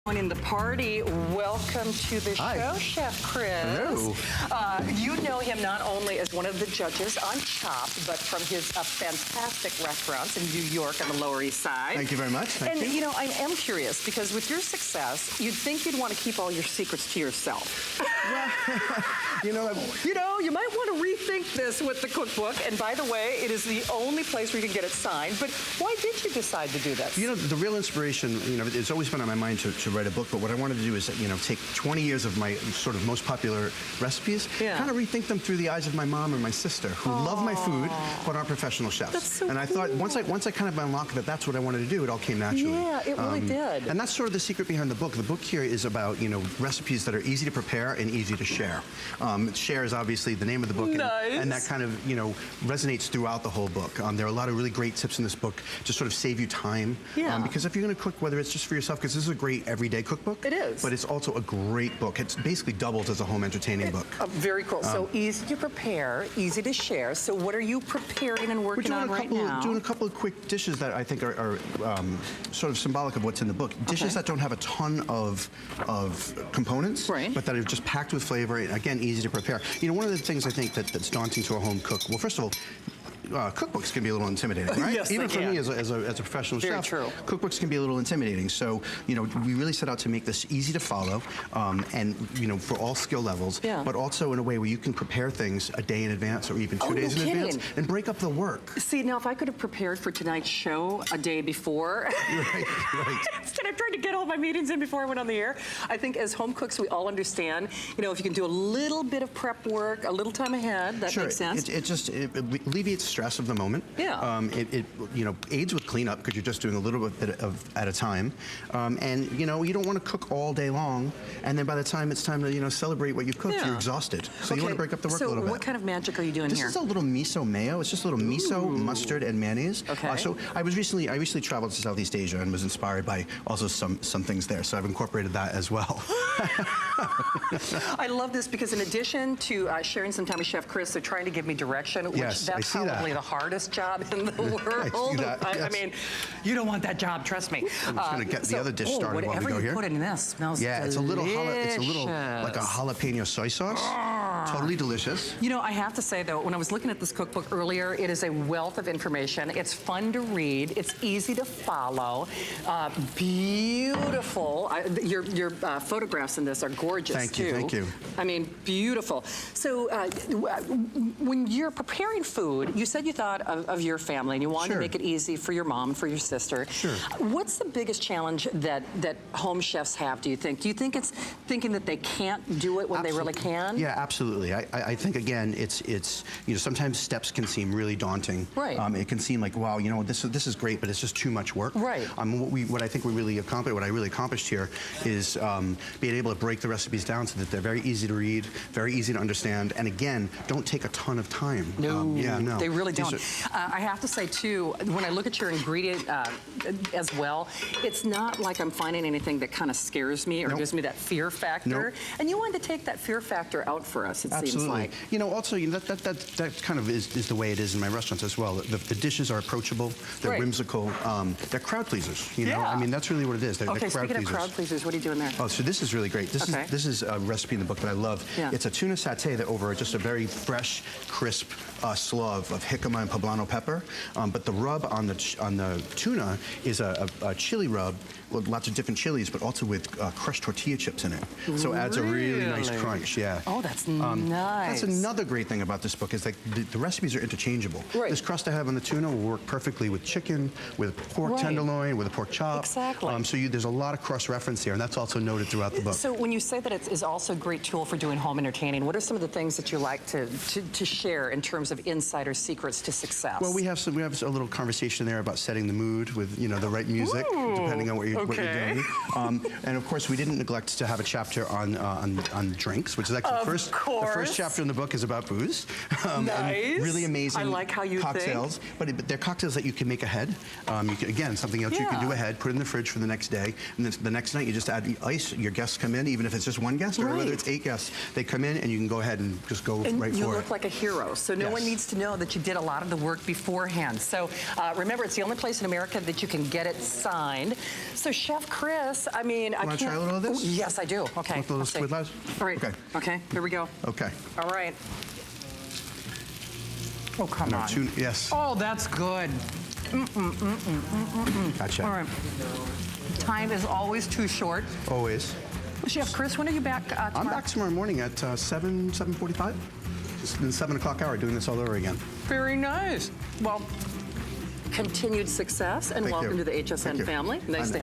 Joining the party, welcome to the show, Chef Chris. Hello. You know him not only as one of the judges on Chopped, but from his fantastic restaurants in New York on the Lower East Side. Thank you very much. Thank you. And you know, I am curious because with your success, you'd think you'd want to keep all your secrets to yourself. you know, you might want to rethink this with the cookbook. And by the way, it is the only place where you can get it signed. But why did you decide to do this? You know, the real inspiration, it's always been on my mind to write a book, but what I wanted to do is, take 20 years of my sort of most popular recipes, kind of rethink them through the eyes of my mom and my sister, who love my food, but aren't professional chefs. That's so and I thought, once I kind of unlocked that that's what I wanted to do, it all came naturally. Yeah, it really did. And that's sort of the secret behind the book. The book here is about, recipes that are easy to prepare and easy to share. Share is obviously the name of the book, and that kind of, resonates throughout the whole book. There are a lot of really great tips in this book to sort of save you time. Because if you're going to cook, whether it's just for yourself, because this is a great everyday cookbook. It is. But it's also a great book. It's basically doubles as a home entertaining book. Very cool. So easy to prepare, easy to share. So what are you preparing and working on right now? Doing a couple of quick dishes that I think are sort of symbolic of what's in the book. Dishes that don't have a ton of components, but that are just packed with flavor. And again, easy to prepare. One of the things I think that's daunting to a home cook. Well, first of all, cookbooks can be a little intimidating, right? Yes, even for me as a professional chef, cookbooks can be a little intimidating. So, we really set out to make this easy to follow, and for all skill levels, but also in a way where you can prepare things a day in advance or even 2 days in advance and break up the work. See, now if I could have prepared for tonight's show a day before, instead of trying to get all my meetings in before I went on the air, I think as home cooks we all understand, if you can do a little bit of prep work, a little time ahead, that makes sense. It alleviates stress of the moment. It aids with cleanup because you're just doing a little bit at a time. And you don't want to cook all day long, and then by the time it's time to celebrate what you've cooked, you're exhausted. So you want to break up the work a little bit. So what kind of magic are you doing here? This is a little miso mayo. It's just a little miso, mustard, and mayonnaise. So I recently traveled to Southeast Asia and was inspired by also some things there. So I've incorporated that as well. I love this because in addition to sharing some time with Chef Chris, they're trying to give me direction, which that's probably the hardest job in the world. I mean, you don't want that job, trust me. I'm just going to get the other dish started while we go here. Whatever you put in this smells delicious. It's a little like a jalapeno soy sauce. Totally delicious. I have to say though, when I was looking at this cookbook earlier, it is a wealth of information. It's fun to read. It's easy to follow. Beautiful. Your photographs in this are gorgeous too. Thank you. I mean, beautiful. So when you're preparing food, you said you thought of your family and you wanted to make it easy for your mom, for your sister. What's the biggest challenge that home chefs have, do you think? Do you think it's thinking that they can't do it when they really can? Yeah, absolutely. I think, again, it's sometimes steps can seem really daunting. It can seem like, wow, this is great, but it's just too much work. What I think we really accomplished, what I really accomplished here is being able to break the recipes down so that they're very easy to read, very easy to understand, and again, don't take a ton of time. No, they really don't. I have to say too, when I look at your ingredient as well, it's not like I'm finding anything that kind of scares me or gives me that fear factor. And you wanted to take that fear factor out for us, it seems like. Also, that kind of is the way it is in my restaurants as well. The dishes are approachable, they're whimsical, they're crowd pleasers. I mean, that's really what it is. They're crowd pleasers. Speaking of crowd pleasers, what are you doing there? Oh, so this is really great. This is a recipe in the book that I love. It's a tuna satay that over just a very fresh, crisp slove of jicama and poblano pepper. But the rub on the tuna is a chili rub with lots of different chilies, but also with crushed tortilla chips in it. So it adds a really nice crunch. Oh, that's nice. That's another great thing about this book is that the recipes are interchangeable. This crust I have on the tuna will work perfectly with chicken, with pork tenderloin, with a pork chop. So there's a lot of cross-reference here, and that's also noted throughout the book. So when you say that it is also a great tool for doing home entertaining, what are some of the things that you like to share in terms of insider secrets to success? Well, we have a little conversation there about setting the mood with the right music, depending on what you're doing. And of course, we didn't neglect to have a chapter on drinks, which is actually course. The first chapter in the book is about booze. Nice. Really amazing I like how you cocktails. think. But they're cocktails that you can make ahead. Again, something else you can do ahead, put in the fridge for the next day, and then the next night you just add the ice. Your guests come in, even if it's just one guest or whether it's 8 guests, they come in and you can go ahead and just go right for it. You look like a hero, so no one needs to know that you did a lot of the work beforehand. So remember, it's the only place in America that you can get it signed. So Chef Chris, I mean, I can't... try a little of this? Oh, yes, I do. Okay. With those squid lives? All right. Okay, here we go. Okay. All right. Oh, come on. Yes. Oh, that's good. Gotcha. All right. Time is always too short. Always. Chef Chris, when are you back tomorrow? I'm back tomorrow morning at 7:45. It's been 7 o'clock hour doing this all over again. Very nice. Well, continued success and welcome to the HSN family. Nice to